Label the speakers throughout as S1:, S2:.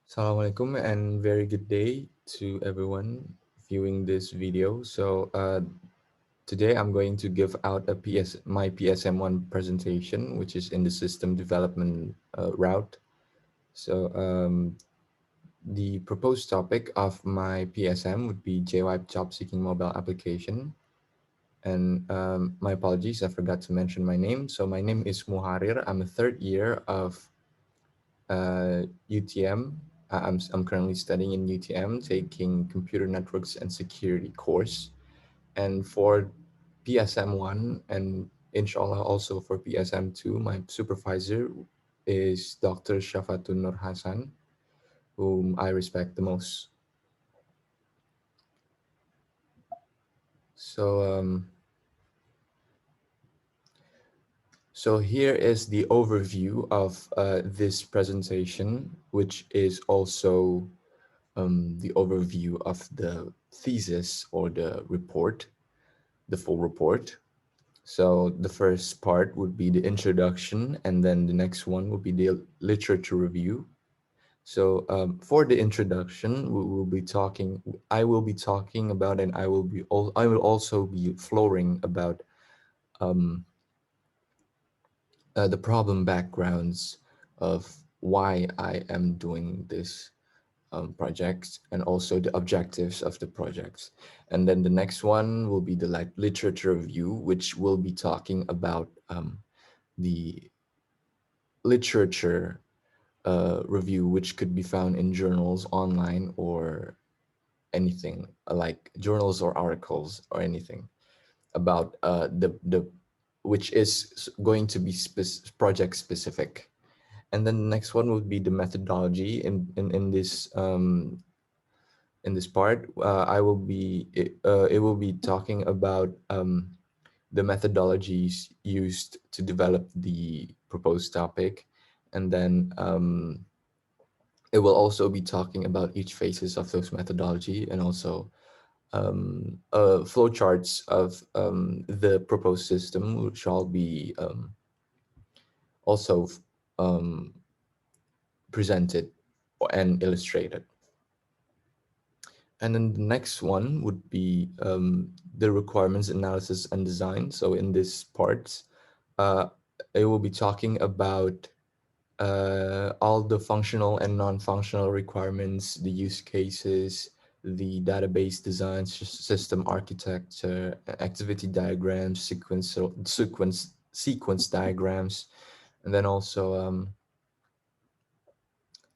S1: Assalamualaikum and very good day to everyone viewing this video. Today I'm going to give out my PSM1 presentation, which is in the system development route. The proposed topic of my PSM would be JWIPE job seeking mobile application. And my apologies, I forgot to mention my name. So my name is Muharrir. I'm a third year of UTM. I'm currently studying in UTM, taking Computer Networks and Security course. And for PSM1 and inshallah also for PSM2, my supervisor is Dr. Shafaatunnur Hasan, whom I respect the most. So, um, so here is the overview of this presentation, which is also the overview of the thesis or the report, the full report. So the first part would be the introduction, and then the next one would be the literature review. So for the introduction, I will be talking about, and I will also be flooring about um, the problem backgrounds of why I am doing this projects and also the objectives of the projects. And then the next one will be the literature review, which will be talking about the literature review, which could be found in journals online or anything like journals or articles or anything about the which is going to be project specific. And then the next one would be the methodology in this part. It will be talking about the methodologies used to develop the proposed topic, and then it will also be talking about each phases of those methodology, and also flowcharts of the proposed system, which shall be also um, presented and illustrated. And then the next one would be the requirements analysis and design. So in this part, uh, it will be talking about all the functional and non-functional requirements, the use cases, the database design, system architecture, activity diagrams, sequence diagrams, and then also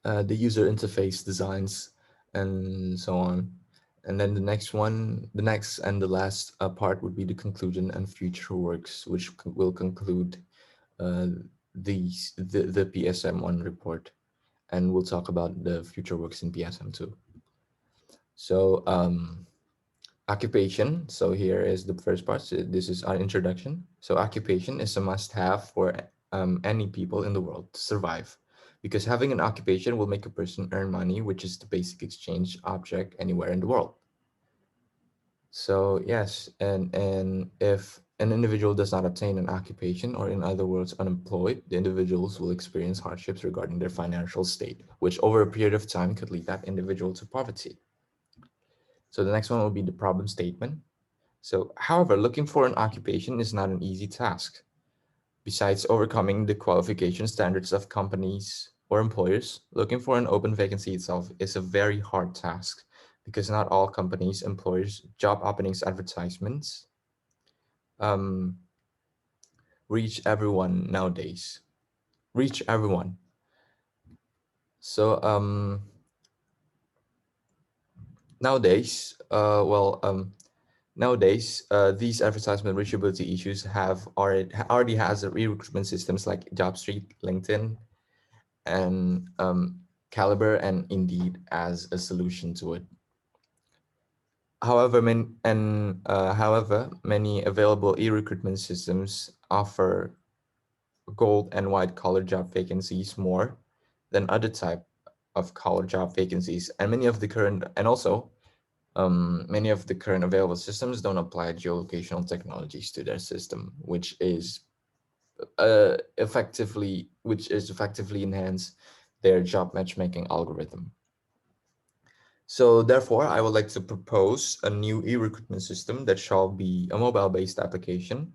S1: the user interface designs, and so on. And then the next and the last part would be the conclusion and future works, which will conclude uh, the PSM1 report. And we'll talk about the future works in PSM2. So occupation. So here is the first part. So this is our introduction. So occupation is a must-have for any people in the world to survive, because having an occupation will make a person earn money, which is the basic exchange object anywhere in the world. So yes, and if an individual does not obtain an occupation, or in other words, unemployed, the individuals will experience hardships regarding their financial state, which over a period of time could lead that individual to poverty. So the next one will be the problem statement. So, however, looking for an occupation is not an easy task. Besides overcoming the qualification standards of companies or employers, looking for an open vacancy itself is a very hard task, because not all companies, employers, job openings, advertisements um, reach everyone nowadays. Reach everyone. So nowadays, these advertisement reachability issues already has a recruitment systems like JobStreet, LinkedIn, and Caliber and Indeed as a solution to it. However, many available e-recruitment systems offer gold and white collar job vacancies more than other type of collar job vacancies, and many of the current available systems don't apply geolocational technologies to their system, which is effectively enhance their job matchmaking algorithm. So therefore, I would like to propose a new e-recruitment system that shall be a mobile-based application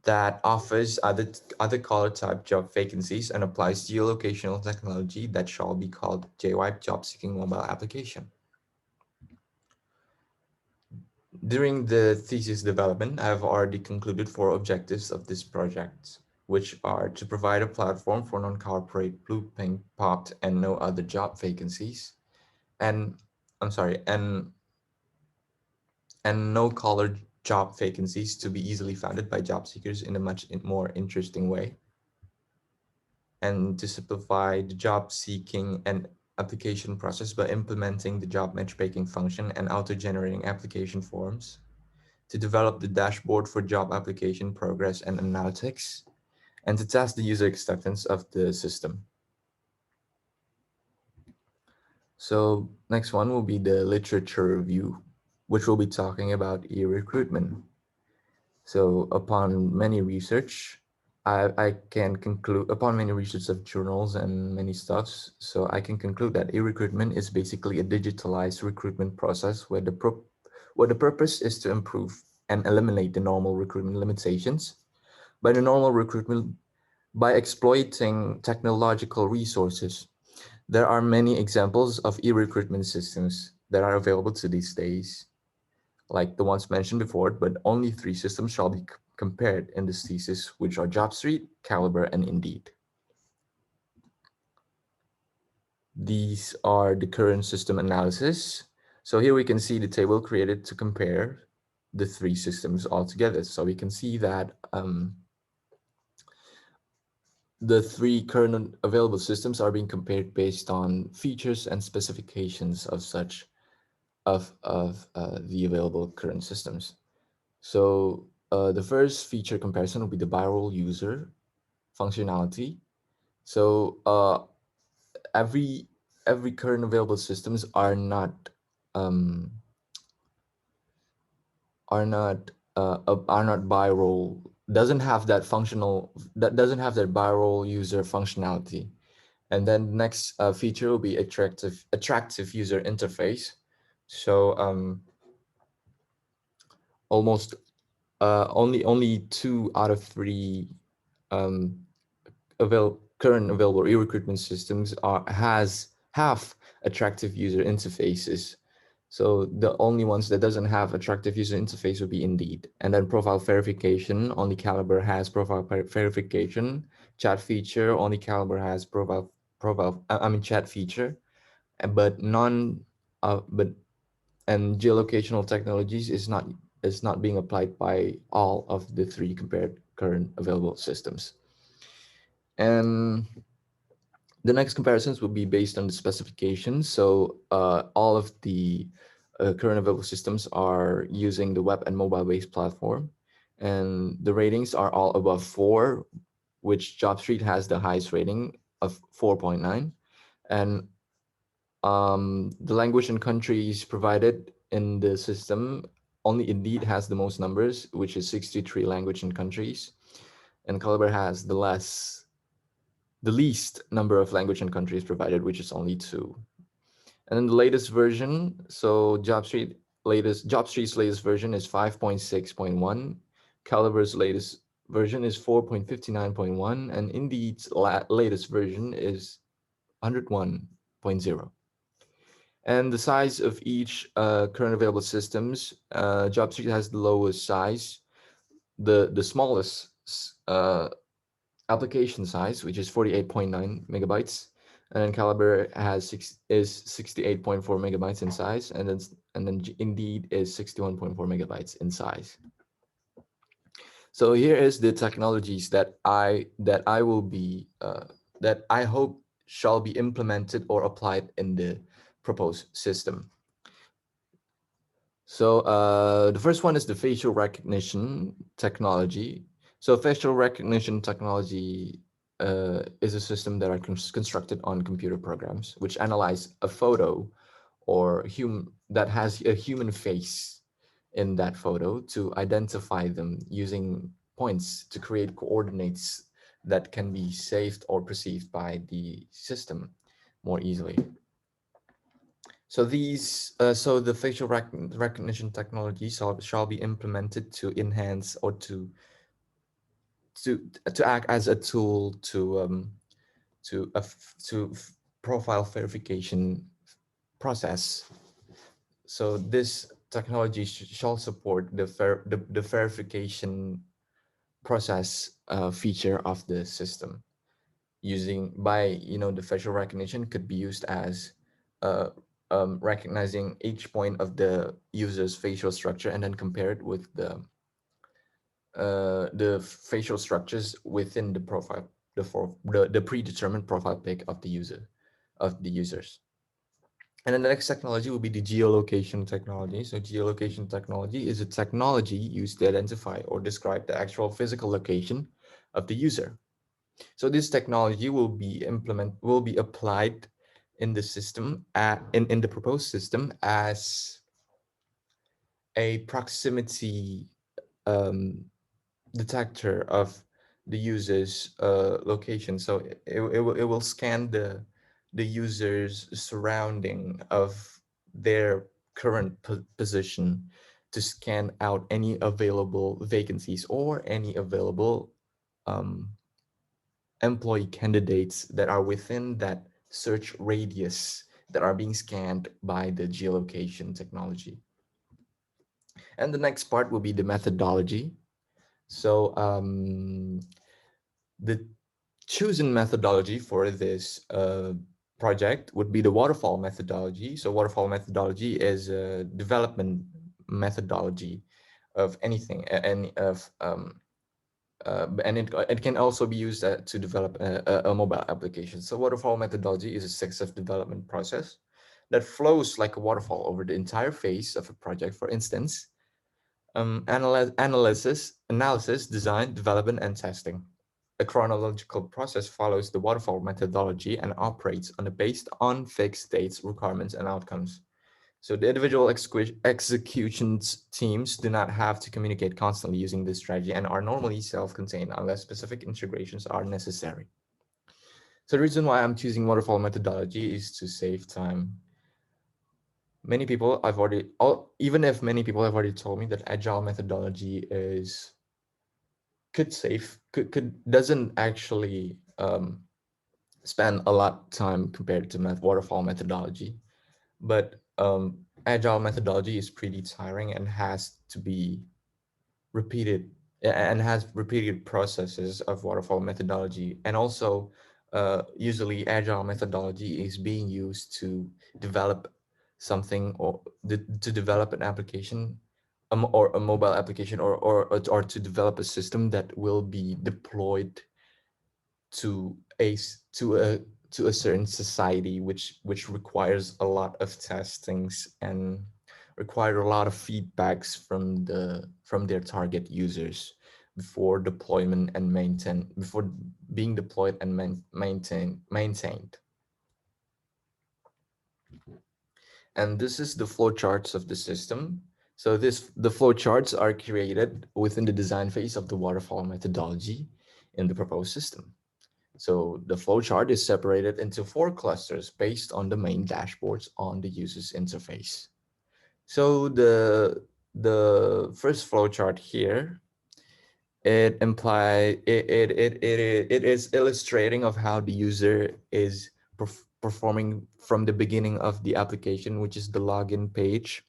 S1: that offers other color type job vacancies and applies geolocational technology that shall be called JWIPE job seeking mobile application. During the thesis development, I have already concluded four objectives of this project, which are to provide a platform for non-corporate blue, pink, popped, and no other job vacancies, and I'm sorry, and no collar job vacancies to be easily founded by job seekers in a much more interesting way, and to simplify the job seeking and application process by implementing the job matchmaking function and auto-generating application forms, to develop the dashboard for job application progress and analytics, and to test the user acceptance of the system. So next one will be the literature review, which will be talking about e-recruitment. So upon many research, I can conclude, upon many research of journals and many stuffs, so I can conclude that e-recruitment is basically a digitalized recruitment process where the purpose is to improve and eliminate the normal recruitment limitations. By the normal recruitment, by exploiting technological resources, there are many examples of e-recruitment systems that are available to these days, like the ones mentioned before, but only three systems shall be compared in this thesis, which are JobStreet, Caliber, and Indeed. These are the current system analysis. So here we can see the table created to compare the three systems all together. So we can see that the three current available systems are being compared based on features and specifications of such the available current systems. So the first feature comparison will be the viral user functionality. So every every current available systems um, are not viral, doesn't have that viral user functionality. And then the next feature will be attractive user interface. So almost only 2 out of 3 um, current available e-recruitment systems have attractive user interfaces. So the only ones that doesn't have attractive user interface would be Indeed. And then profile verification, only Caliber has profile verification. Chat feature, only Caliber has chat feature. But but and geolocational technologies is not being applied by all of the three compared current available systems. And the next comparisons will be based on the specifications. So all of the current available systems are using the web and mobile-based platform. And the ratings are all above 4, which JobStreet has the highest rating of 4.9. And the language and countries provided in the system, only Indeed has the most numbers, which is 63 language and countries. And Caliber has the least number of language and countries provided, which is only 2. And then the latest version, so JobStreet's latest version is 5.6.1. Caliber's latest version is 4.59.1, and Indeed's latest version is 101.0. And the size of each current available systems, JobStreet has the lowest size, the smallest application size, which is 48.9 megabytes, and then Caliber is 68.4 megabytes in size, and then Indeed is 61.4 megabytes in size. So here is the technologies that I will be that I hope shall be implemented or applied in the proposed system. So the first one is the facial recognition technology. So facial recognition technology is a system that are constructed on computer programs which analyze a photo or that has a human face in that photo to identify them using points to create coordinates that can be saved or perceived by the system more easily. So the facial recognition technology shall be implemented to enhance or to to act as a tool to profile verification process. So this technology shall support the verification process feature of the system using by the facial recognition could be used as uh, recognizing each point of the user's facial structure and then compare it with the facial structures within the profile, the predetermined profile pic of the users. And then the next technology will be the geolocation technology. So geolocation technology is a technology used to identify or describe the actual physical location of the user. So this technology will be applied in the system in the proposed system as a proximity um, detector of the user's location. So it will scan the user's surrounding of their current position to scan out any available vacancies or any available um, employee candidates that are within that search radius that are being scanned by the geolocation technology. And the next part will be the methodology. So the chosen methodology for this project would be the waterfall methodology. So waterfall methodology is a development methodology of anything, any of and it can also be used to develop a mobile application. So waterfall methodology is a successive development process that flows like a waterfall over the entire phase of a project. For instance, analysis, design, development, and testing. A chronological process follows the waterfall methodology and operates based on fixed dates, requirements, and outcomes. So the individual executions teams do not have to communicate constantly using this strategy and are normally self-contained unless specific integrations are necessary. So the reason why I'm choosing waterfall methodology is to save time. Many people I've already, even if many people have already told me that agile methodology could doesn't actually spend a lot of time compared to waterfall methodology, but agile methodology is pretty tiring and has to be repeated and has repeated processes of waterfall methodology. And also usually agile methodology is being used to develop something or to develop an application, or a mobile application, or to develop a system that will be deployed to to a certain society which requires a lot of testings and require a lot of feedbacks from their target users before deployment and before being deployed and maintained. And this is the flowcharts of the system. So the flowcharts are created within the design phase of the waterfall methodology in the proposed system. So the flowchart is separated into 4 clusters based on the main dashboards on the user's interface. So the first flowchart here, it is illustrating of how the user is performing from the beginning of the application, which is the login page.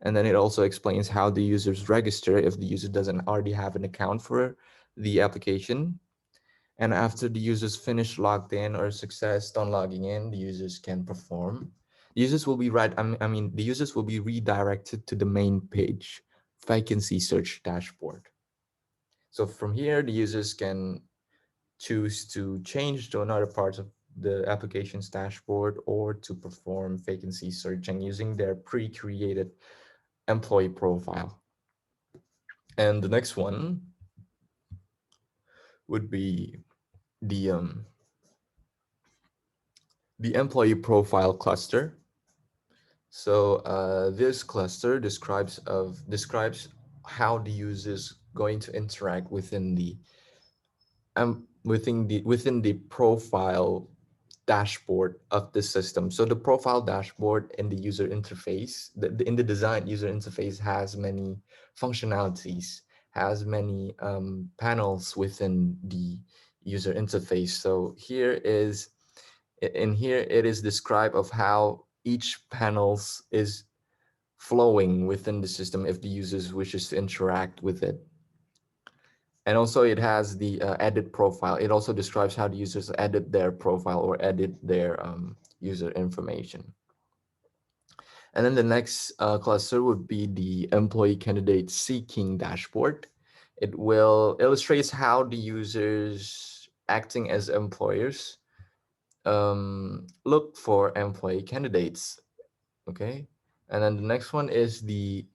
S1: And then it also explains how the users register if the user doesn't already have an account for the application. And after the users finish logged in or success on logging in, the users can perform. The users will be the users will be redirected to the main page, vacancy search dashboard. So from here, the users can choose to change to another part of the application's dashboard or to perform vacancy searching using their pre-created employee profile. And the next one would be the employee profile cluster. So this cluster describes how the user is going to interact within the profile dashboard of the system. So the profile dashboard in the user interface, in the design user interface, has many functionalities, has many panels within the user interface. So in here it is described of how each panels is flowing within the system if the users wishes to interact with it. And also it has the edit profile. It also describes how the users edit their profile or edit their user information. And then the next cluster would be the employee candidate seeking dashboard. It will illustrates how the users acting as employers look for employee candidates. Okay. And then the next one is the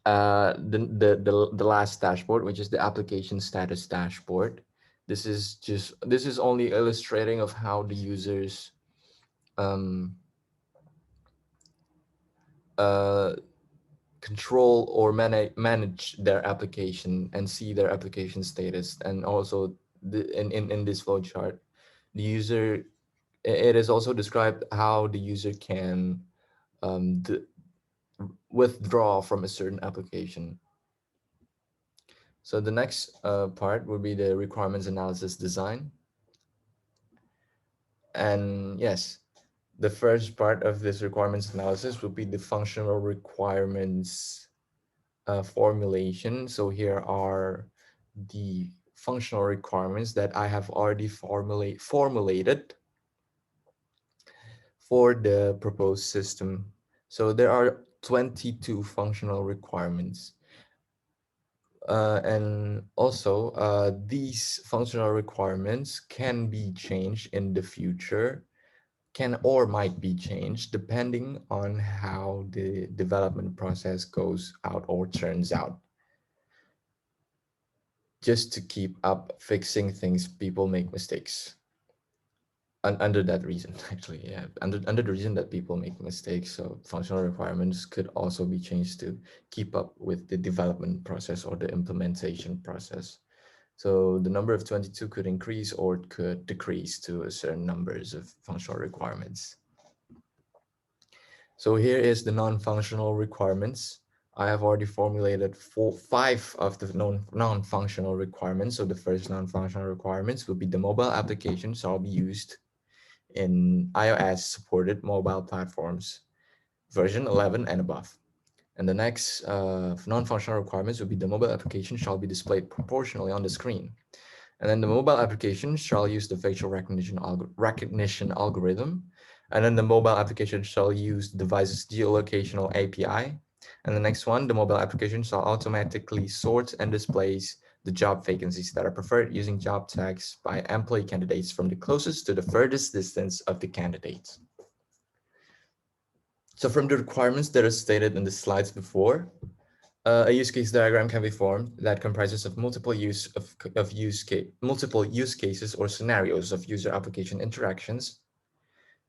S1: last dashboard, which is the application status dashboard. This is only illustrating of how the users um, uh, control or manage their application and see their application status. And also in this flow chart, the user, it is also described how the user can um, withdraw from a certain application. So the next part would be the requirements analysis design. And yes, the first part of this requirements analysis would be the functional requirements formulation. So here are the functional requirements that I have already formulated for the proposed system. So there are 22 functional requirements. And also, these functional requirements can be changed in the future, can or might be changed depending on how the development process goes out or turns out. Just to keep up fixing things, people make mistakes. Under that reason, actually, yeah, under the reason that people make mistakes, so functional requirements could also be changed to keep up with the development process or the implementation process. So the number of 22 could increase or it could decrease to a certain numbers of functional requirements. So here is the non-functional requirements. I have already formulated five of the non-functional requirements. So the first non-functional requirements will be the mobile application shall be used in iOS supported mobile platforms, version 11 and above. And the next non-functional requirements would be the mobile application shall be displayed proportionally on the screen. And then the mobile application shall use the facial recognition algorithm. And then the mobile application shall use the device's geolocational API. And the next one, the mobile application shall automatically sort and displays the job vacancies that are preferred using job tags by employee candidates from the closest to the furthest distance of the candidates. So from the requirements that are stated in the slides before, a use case diagram can be formed that comprises of multiple use cases or scenarios of user application interactions.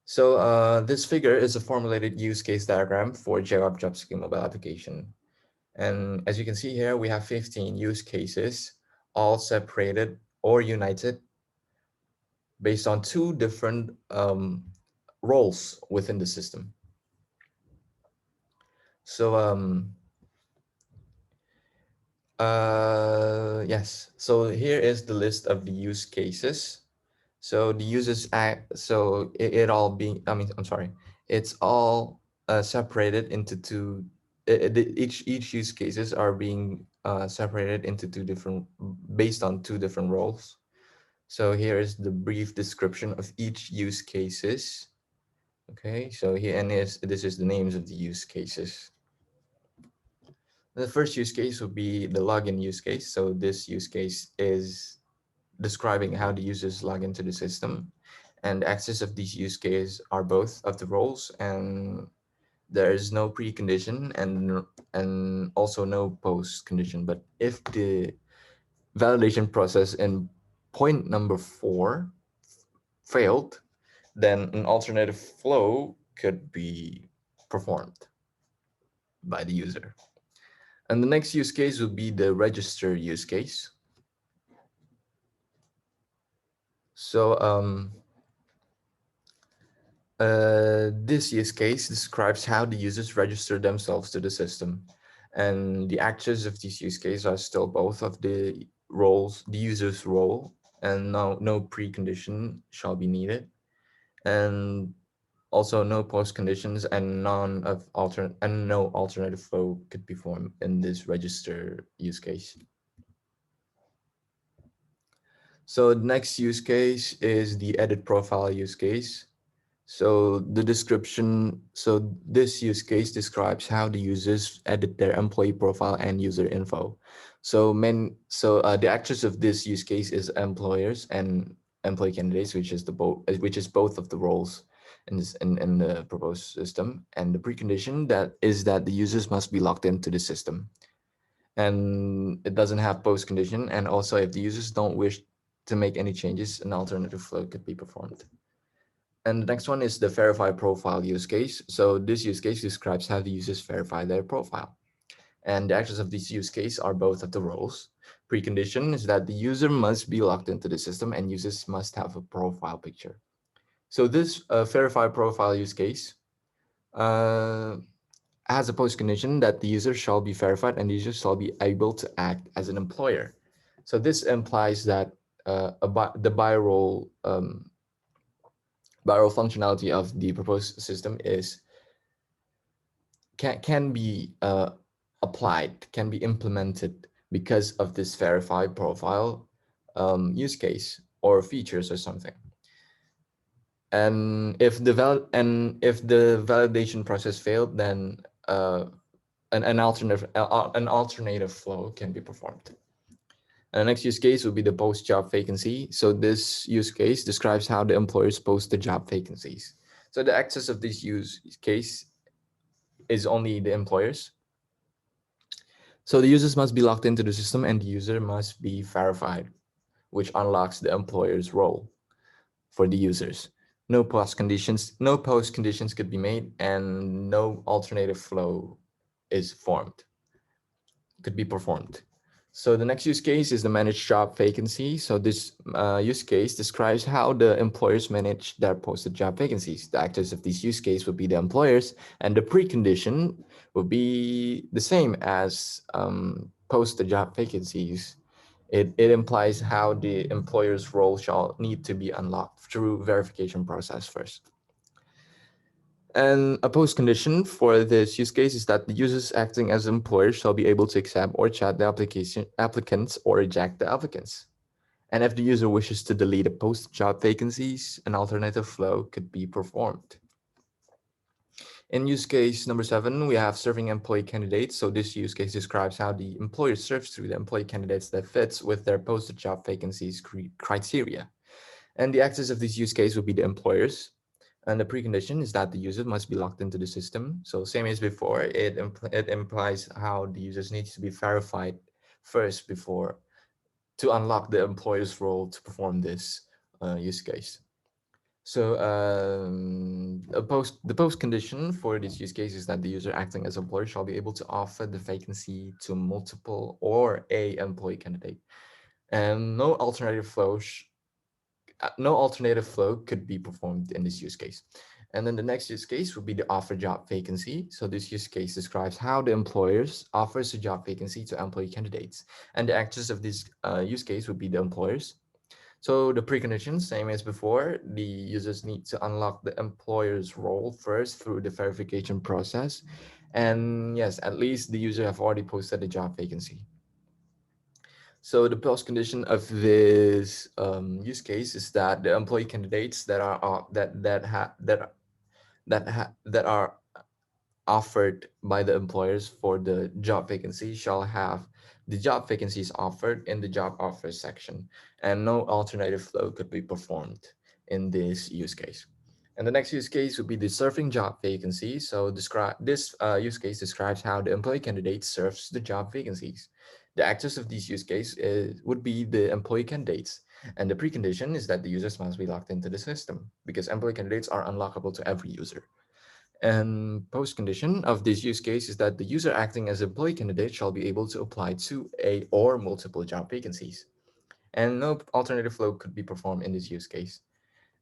S1: So this figure is a formulated use case diagram for JWIPE job seeking mobile application. And as you can see here, we have 15 use cases, all separated or united based on two different roles within the system. So yes, so here is the list of the use cases. So the users act, so it all being, I'm sorry, it's all separated into two, each use cases are being separated into two different, based on two different roles. So here is the brief description of each use cases. Okay, so here, and this is the names of the use cases. The first use case would be the login use case. So this use case is describing how the users log into the system, and access of these use cases are both of the roles, and there is no precondition and also no post condition. But if the validation process in point number 4 failed, then an alternative flow could be performed by the user. And the next use case would be the register use case. So This use case describes how the users register themselves to the system. And the actors of this use case are still both of the roles, the user's role, and no precondition shall be needed. And also no post conditions and no alternative flow could be formed in this register use case. So the next use case is the edit profile use case. So this use case describes how the users edit their employee profile and user info. The actors of this use case is employers and employee candidates, which is both of the roles in the proposed system. And the precondition that is that the users must be logged into the system. And it doesn't have post condition. And also if the users don't wish to make any changes, an alternative flow could be performed. And the next one is the verify profile use case. So this use case describes how the users verify their profile. And the actors of this use case are both of the roles. Precondition is that the user must be logged into the system and users must have a profile picture. So this verify profile use case uh, has a post condition that the user shall be verified and the user shall be able to act as an employer. So this implies that the bi-role functionality of the proposed system is can be applied, can be implemented because of this verified profile use case or features or something. And if the validation process failed, then an alternative flow can be performed. And the next use case would be the post job vacancy. So this use case describes how the employers post the job vacancies. So the access of this use case is only the employers. So the users must be logged into the system and the user must be verified, which unlocks the employer's role for the users. No post conditions could be made and no alternative flow is could be performed. So the next use case is the managed job vacancy. So this use case describes how the employers manage their posted job vacancies. The actors of this use case would be the employers, and the precondition would be the same as posted job vacancies. It implies how the employer's role shall need to be unlocked through verification process first. And a post condition for this use case is that the users acting as employers shall be able to accept or chat the applicants or reject the applicants. And if the user wishes to delete a post job vacancies, an alternative flow could be performed. In use case number 7, we have serving employee candidates. So this use case describes how the employer serves through the employee candidates that fits with their posted job vacancies criteria. And the actors of this use case would be the employers. And the precondition is that the user must be logged into the system. So same as before, it implies how the users needs to be verified first before to unlock the employer's role to perform this use case. So the post condition for this use case is that the user acting as employer shall be able to offer the vacancy to multiple or a employee candidate. And no alternative flow could be performed in this use case. And then the next use case would be the offer job vacancy. So this use case describes how the employers offers a job vacancy to employee candidates. And the actors of this use case would be the employers. So the preconditions, same as before, the users need to unlock the employer's role first through the verification process. And yes, at least the user have already posted the job vacancy. So the post condition of this use case is that the employee candidates that are that are offered by the employers for the job vacancy shall have the job vacancies offered in the job offer section, and no alternative flow could be performed in this use case. And the next use case would be the serving job vacancy. So describe this use case describes how the employee candidate serves the job vacancies. The actors of this use case would be the employee candidates. And the precondition is that the users must be logged into the system because employee candidates are unlockable to every user. And post condition of this use case is that the user acting as employee candidate shall be able to apply to a or multiple job vacancies. And no alternative flow could be performed in this use case.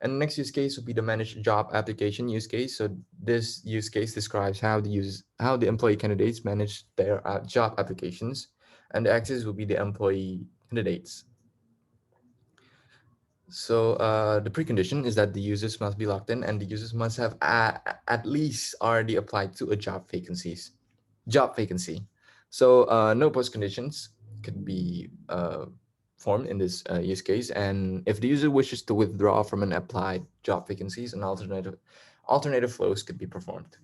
S1: And the next use case would be the managed job application use case. So this use case describes how the employee candidates manage their job applications, and the axis will be the employee candidates. So the precondition is that the users must be logged in, and the users must have at least already applied to a job vacancy. So no post conditions could be formed in this use case, and if the user wishes to withdraw from an applied job vacancies, an alternative flows could be performed.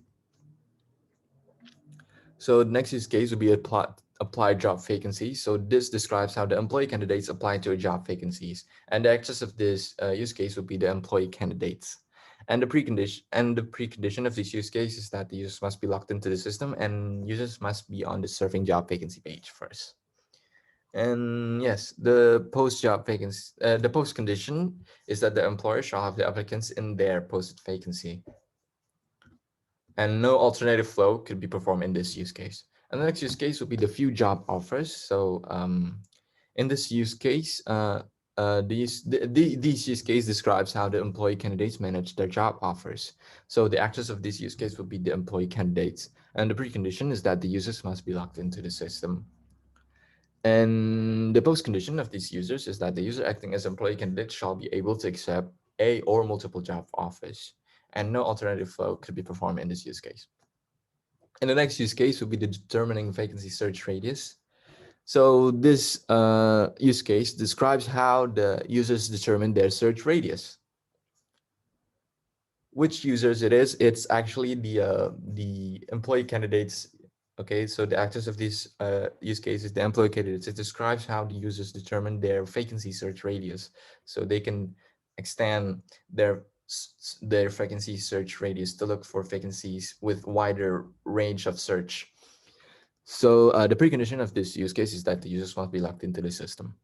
S1: So the next use case would be applied job vacancies. So this describes how the employee candidates apply to a job vacancies, and the access of this use case would be the employee candidates. And the precondition of this use case is that the users must be logged into the system, and users must be on the serving job vacancy page first. And yes, the post condition is that the employer shall have the applicants in their posted vacancy, and no alternative flow could be performed in this use case. And the next use case would be the few job offers. So in this use case, these use case describes how the employee candidates manage their job offers. So the actors of this use case would be the employee candidates, and the precondition is that the users must be logged into the system. And the post condition of these users is that the user acting as employee candidate shall be able to accept a or multiple job offers, and no alternative flow could be performed in this use case. And the next use case would be the determining vacancy search radius. So this use case describes how the users determine their search radius. Which users it is? It's actually the employee candidates. Okay, so the actors of this use case is the employee candidates. It describes how the users determine their vacancy search radius, so they can extend their vacancy search radius to look for vacancies with wider range of search. So the precondition of this use case is that the users must be logged into the system,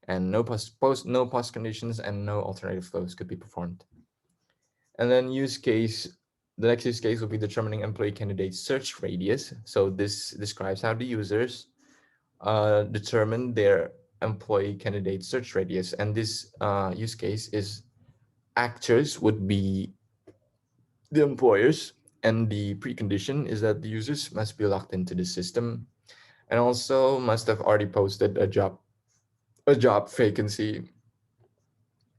S1: and no post conditions and no alternative flows could be performed. And then the next use case will be determining employee candidate search radius. So this describes how the users determine their employee candidate search radius, and this use case is actors would be the employers, and the precondition is that the users must be logged into the system and also must have already posted a job vacancy,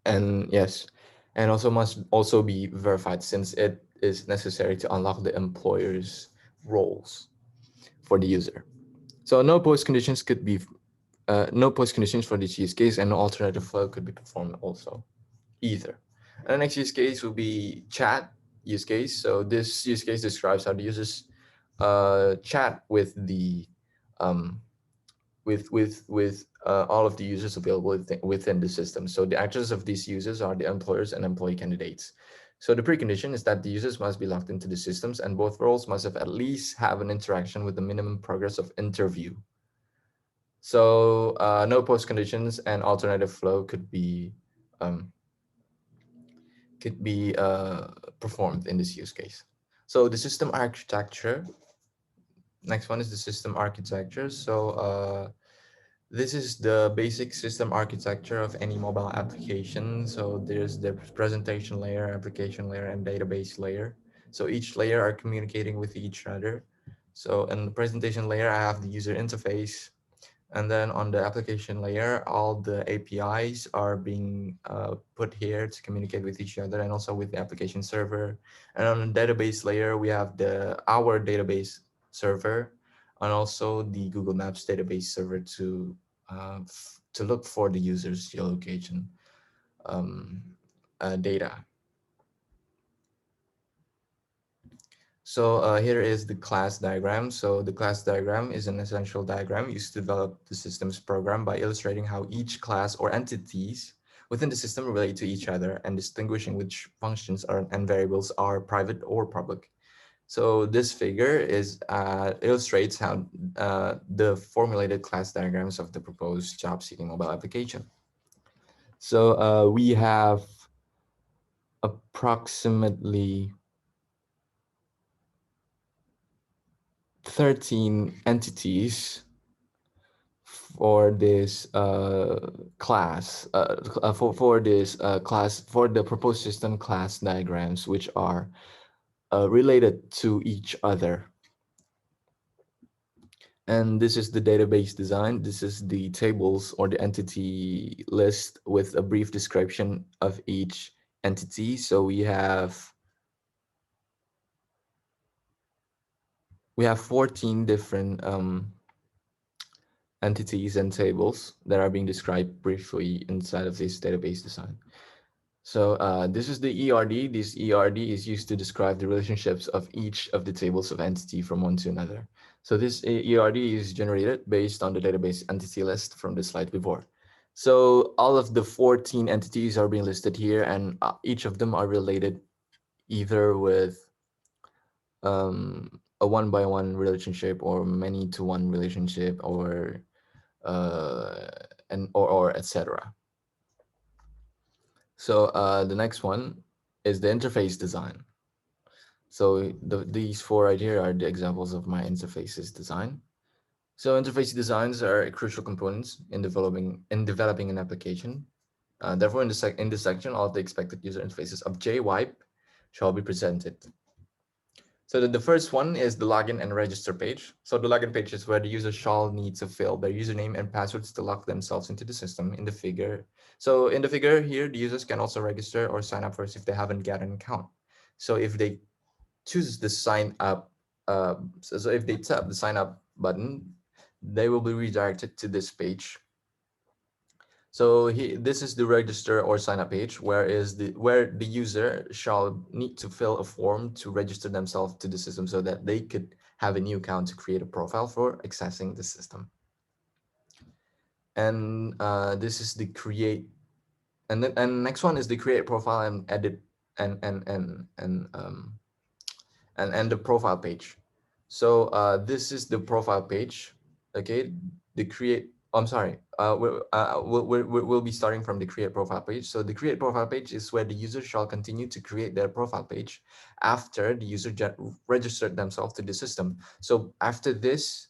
S1: and yes, and also must also be verified since it is necessary to unlock the employer's roles for the user. So no post conditions for this use case, and no alternative flow could be performed also either. And the next use case will be chat use case. So this use case describes how the users chat with the um, all of the users available within the system. So the actors of these users are the employers and employee candidates. So the precondition is that the users must be logged into the systems, and both roles must have at least have an interaction with the minimum progress of interview. So no post conditions and alternative flow um, could be performed in this use case. So the system architecture. Next one is the system architecture. So this is the basic system architecture of any mobile application. So there's the presentation layer, application layer, and database layer. So each layer are communicating with each other. So in the presentation layer, I have the user interface. And then on the application layer, all the APIs are being put here to communicate with each other and also with the application server. And on the database layer, we have our database server and also the Google Maps database server to look for the user's geolocation data. So here is the class diagram. So the class diagram is an essential diagram used to develop the system's program by illustrating how each class or entities within the system relate to each other and distinguishing which functions and variables are private or public. So this figure illustrates how the formulated class diagrams of the proposed job-seeking mobile application. So we have approximately 13 entities for this class for this class for the proposed system class diagrams, which are related to each other. And this is the database design. This is the tables or the entity list with a brief description of each entity. So we have 14 different entities and tables that are being described briefly inside of this database design. So this is the ERD. This ERD is used to describe the relationships of each of the tables of entity from one to another. So this ERD is generated based on the database entity list from the slide before. So all of the 14 entities are being listed here, and each of them are related either with a one-by-one relationship or many-to-one relationship, or or etc. So the next one is the interface design. So these four right here are the examples of my interfaces design. So interface designs are crucial components in developing an application. Therefore, in this section, all of the expected user interfaces of JWIPE shall be presented. So the first one is the login and register page. So the login page is where the user shall need to fill their username and passwords to log themselves into the system in the figure. So in the figure here, the users can also register or sign up first if they haven't got an account. So if they choose the sign up, so if they tap the sign up button, they will be redirected to this page. So this is the register or sign up page, where the user shall need to fill a form to register themselves to the system so that they could have a new account to create a profile for accessing the system. And this is the create, and next one is the create profile and edit and the profile page. So this is the profile page. Okay, the create. I'm sorry. We'll be starting from the create profile page. So the create profile page is where the user shall continue to create their profile page after the user registered themselves to the system. So after this,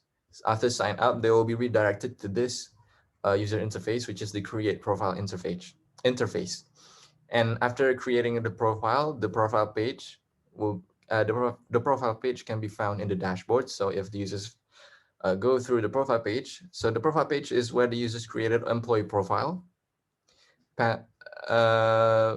S1: after sign up, they will be redirected to this user interface, which is the create profile interface. And after creating the profile page will the profile page can be found in the dashboard. So if the users go through the profile page, so the profile page is where the users created employee profile. Uh,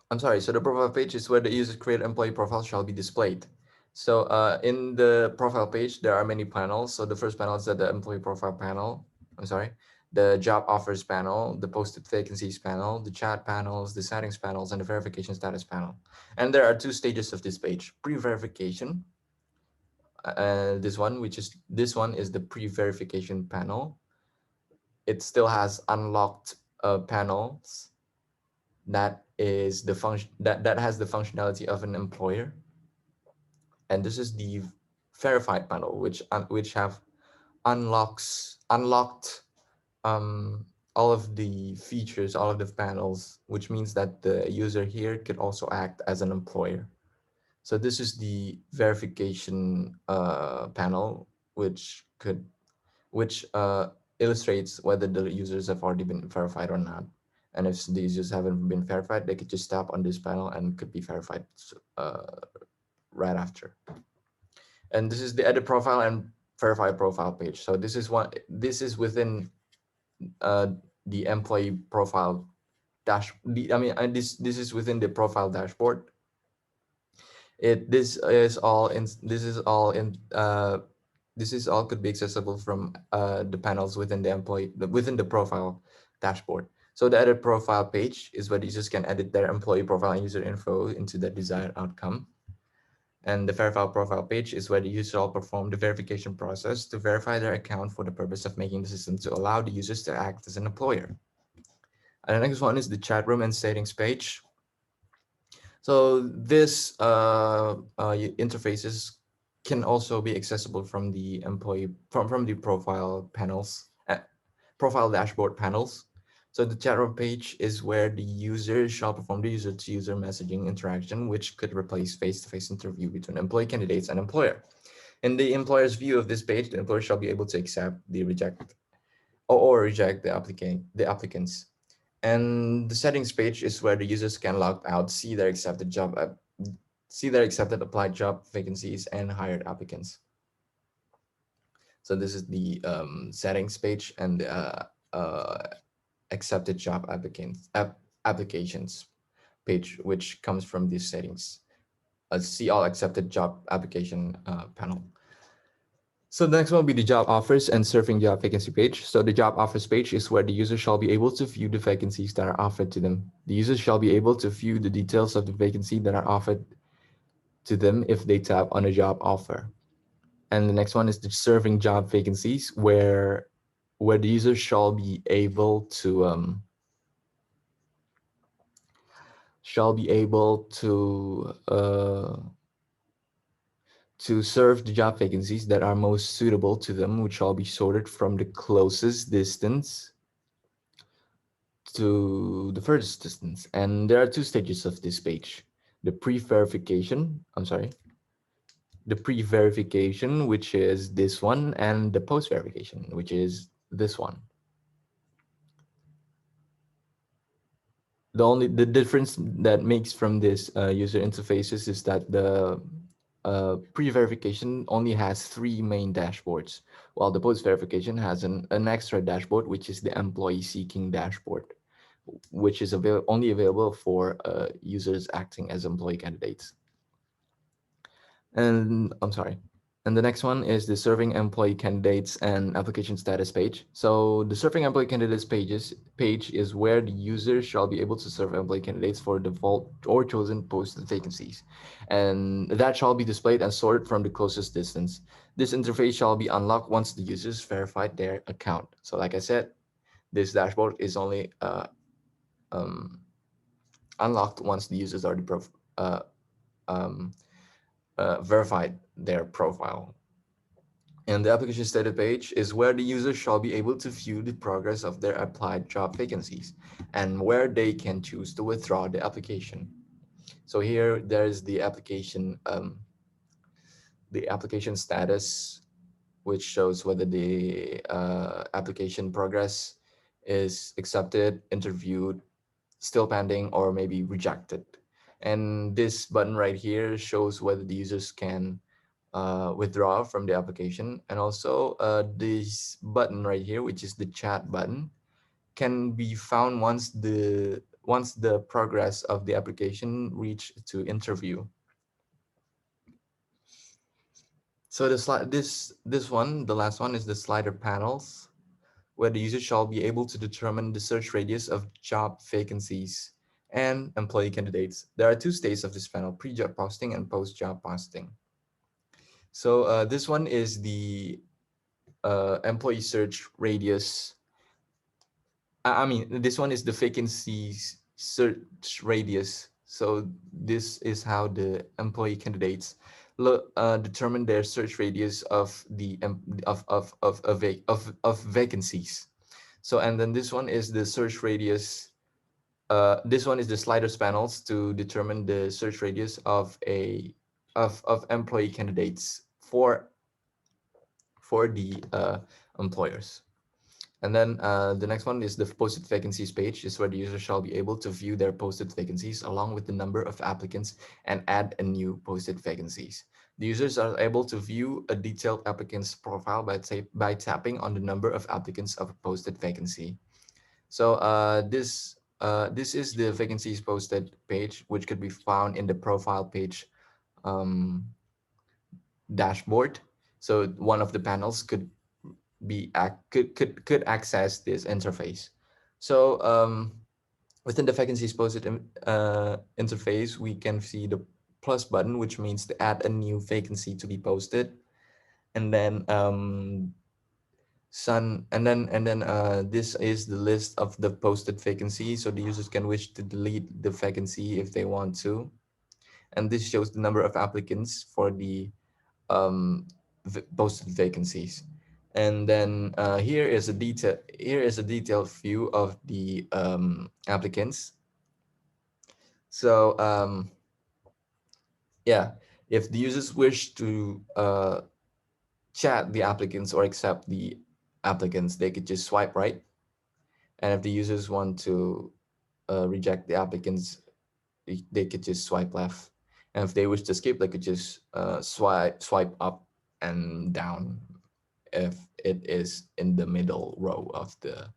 S1: I'm sorry. So the profile page is where the users create employee profile shall be displayed. So in the profile page, there are many panels. So the first panel is the employee profile panel. I'm sorry. The job offers panel, the posted vacancies panel, the chat panels, the settings panels, and the verification status panel. And there are two stages of this page: pre-verification. This one is the pre-verification panel. It still has unlocked panels that is the function that has the functionality of an employer. And this is the verified panel, which have unlocked all of the features, all of the panels, which means that the user here could also act as an employer. So this is the verification panel, which illustrates whether the users have already been verified or not. And if the users haven't been verified, they could just tap on this panel and could be verified right after. And this is the edit profile and verify profile page. So this is within the employee profile this is within the profile dashboard. This is all could be accessible from the panels within the profile dashboard. So the edit profile page is where users can edit their employee profile and user info into the desired outcome. And the verify profile page is where the user will perform the verification process to verify their account for the purpose of making the system to allow the users to act as an employer. And the next one is the chat room and settings page. So this interfaces can also be accessible from the from the profile panels, profile dashboard panels. So the chat room page is where the user shall perform the user-to-user messaging interaction, which could replace face-to-face interview between employee candidates and employer. In the employer's view of this page, the employer shall be able to accept the reject or reject the applicants. And the settings page is where the users can log out, see their accepted applied job vacancies and hired applicants. So this is the settings page and the accepted job applications page, which comes from these settings. See all accepted job application panel. So the next one will be the job offers and surfing job vacancy page. So the job offers page is where the user shall be able to view the vacancies that are offered to them. The user shall be able to view the details of the vacancy that are offered to them if they tap on a job offer. And the next one is the serving job vacancies, where the user shall be able to serve the job vacancies that are most suitable to them, which shall be sorted from the closest distance to the furthest distance. And there are two stages of this page. The pre-verification, I'm sorry, the pre-verification, which is this one, and the post-verification, which is this one. The difference that makes from this user interfaces is that the pre-verification only has three main dashboards, while the post-verification has an extra dashboard, which is the employee seeking dashboard, which is only available for users acting as employee candidates. And I'm sorry. And the next one is the serving employee candidates and application status page. So the serving employee candidates page is where the user shall be able to serve employee candidates for default or chosen posted vacancies. And that shall be displayed and sorted from the closest distance. This interface shall be unlocked once the users verified their account. So like I said, this dashboard is only um, unlocked once the users already uh, um, verified their profile. And the application status page is where the user shall be able to view the progress of their applied job vacancies and where they can choose to withdraw the application. So here there's the application status, which shows whether the application progress is accepted, interviewed, still pending, or maybe rejected. And this button right here shows whether the users can withdraw from the application. And also this button right here, which is the chat button, can be found once the progress of the application reach to interview. So the last one is the slider panels, where the user shall be able to determine the search radius of job vacancies and employee candidates. There are two stages of this panel: pre-job posting and post-job posting. So this one is the employee search radius. I mean, this one is the vacancies search radius. So this is how the employee candidates determine their search radius of the of vacancies. So and then this one is the search radius. This one is the sliders panels to determine the search radius of of employee candidates for the employers. And then the next one is the posted vacancies page, is where the user shall be able to view their posted vacancies along with the number of applicants and add a new posted vacancies. The users are able to view a detailed applicant's profile by tapping on the number of applicants of a posted vacancy. So this is the vacancies posted page, which could be found in the profile page um, dashboard. So one of the panels could access this interface. So within the vacancies posted interface, we can see the plus button, which means to add a new vacancy to be posted, and then this is the list of the posted vacancy. So the users can wish to delete the vacancy if they want to, and this shows the number of applicants for the posted vacancies. And then here is a detailed view of the applicants. So yeah, if the users wish to chat the applicants or accept the applicants, they could just swipe right. And if the users want to reject the applicants, they could just swipe left. And if they wish to skip, they could just swipe up and down if it is in the middle row of the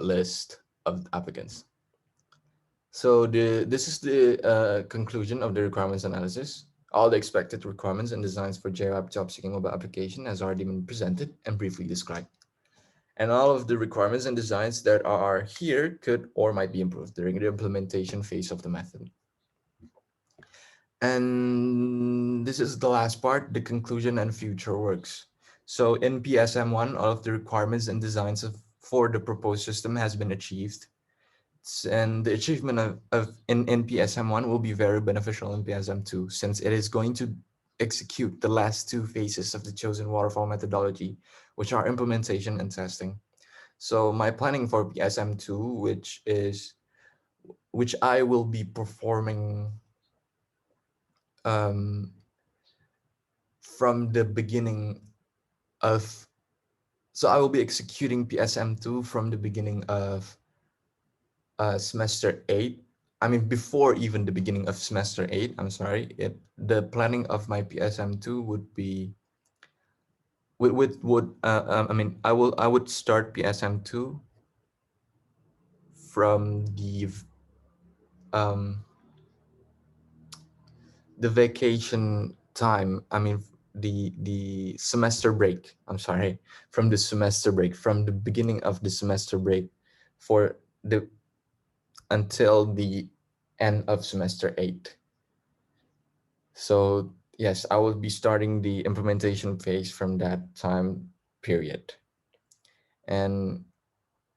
S1: list of applicants. So this is the conclusion of the requirements analysis. All the expected requirements and designs for JWIPE job seeking mobile application has already been presented and briefly described. And all of the requirements and designs that are here could or might be improved during the implementation phase of the method. And this is the last part, the conclusion and future works. So in PSM1, all of the requirements and designs for the proposed system has been achieved. And the achievement in PSM1 will be very beneficial in PSM2, since it is going to execute the last two phases of the chosen waterfall methodology, which are implementation and testing. So my planning for PSM2, which I will be performing um, from the beginning of, so I will be executing PSM2 from the beginning of semester 8. I mean, before even the beginning of semester 8, I'm sorry. The planning of my PSM2 would be, I mean, I would start PSM2 from um, the vacation time. I mean, the semester break. I'm sorry, from the semester break, from the beginning of the semester break, for the until the end of semester 8. So yes, I will be starting the implementation phase from that time period. And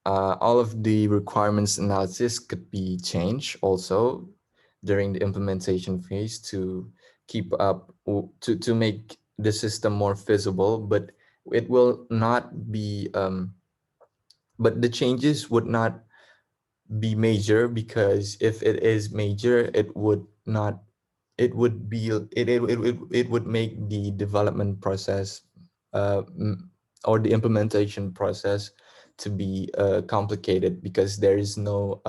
S1: all of the requirements analysis could be changed also during the implementation phase to keep up, to make the system more feasible, but it will not be, but the changes would not be major, because if it is major, it would not, it would be, it would make the development process or the implementation process to be complicated, because there is no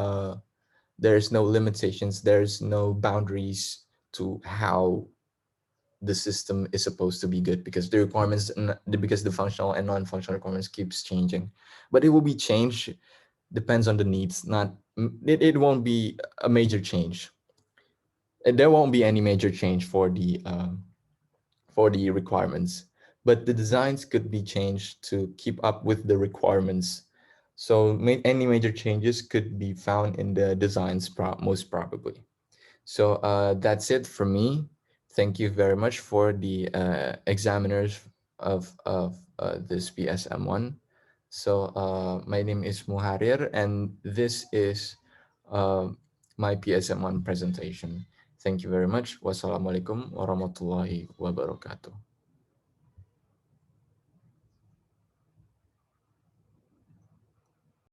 S1: limitations, there's no boundaries to how the system is supposed to be good, because the requirements, because the functional and non-functional requirements keeps changing. But it will be changed, depends on the needs, not, it won't be a major change. There won't be any major change for the requirements, but the designs could be changed to keep up with the requirements. So any major changes could be found in the designs, most probably. So that's it for me. Thank you very much for the examiners of this PSM1. So my name is Muharrir, and this is uh, my PSM1 presentation. Thank you very much. Wassalamualaikum warahmatullahi wabarakatuh.